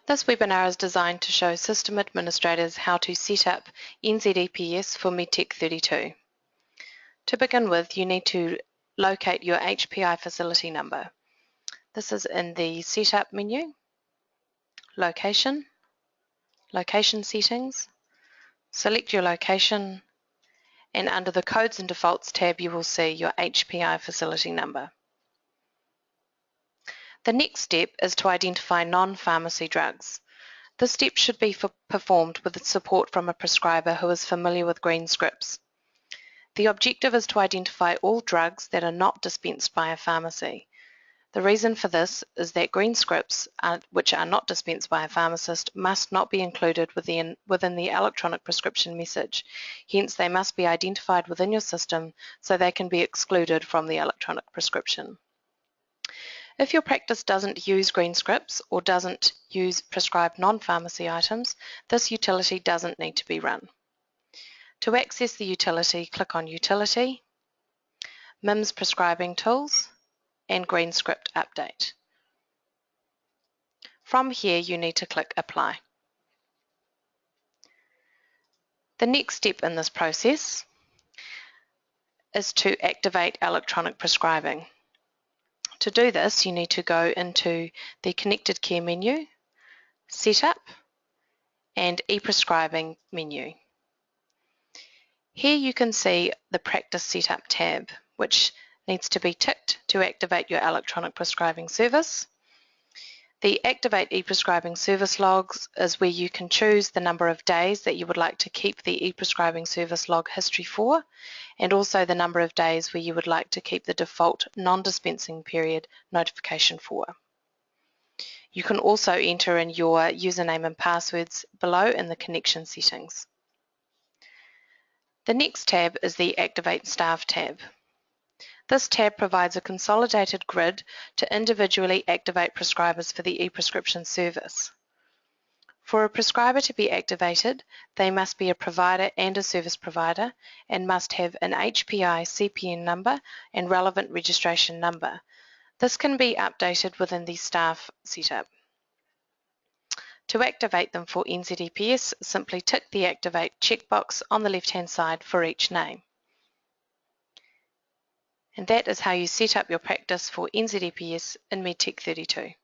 This webinar is designed to show system administrators how to set up NZePS for Medtech32. To begin with, you need to locate your HPI facility number. This is in the Setup menu, Location, Location Settings. Select your location, and under the Codes and Defaults tab you will see your HPI facility number. The next step is to identify non-pharmacy drugs. This step should be performed with support from a prescriber who is familiar with green scripts. The objective is to identify all drugs that are not dispensed by a pharmacy. The reason for this is that green scripts, which are not dispensed by a pharmacist, must not be included within the electronic prescription message. Hence, they must be identified within your system so they can be excluded from the electronic prescription. If your practice doesn't use green scripts or doesn't use prescribed non-pharmacy items, this utility doesn't need to be run. To access the utility, click on Utility, MIMS Prescribing Tools, and Green Script Update. From here, you need to click Apply. The next step in this process is to activate electronic prescribing. To do this, you need to go into the Connected Care menu, Setup, and ePrescribing menu. Here you can see the Practice Setup tab, which needs to be ticked to activate your electronic prescribing service. The Activate ePrescribing Service Logs is where you can choose the number of days that you would like to keep the ePrescribing service log history for, and also the number of days where you would like to keep the default non-dispensing period notification for. You can also enter in your username and passwords below in the connection settings. The next tab is the Activate Staff tab. This tab provides a consolidated grid to individually activate prescribers for the e-prescription service. For a prescriber to be activated, they must be a provider and a service provider and must have an HPI CPN number and relevant registration number. This can be updated within the staff setup. To activate them for NZePS, simply tick the Activate checkbox on the left-hand side for each name. And that is how you set up your practice for NZePS in Medtech32.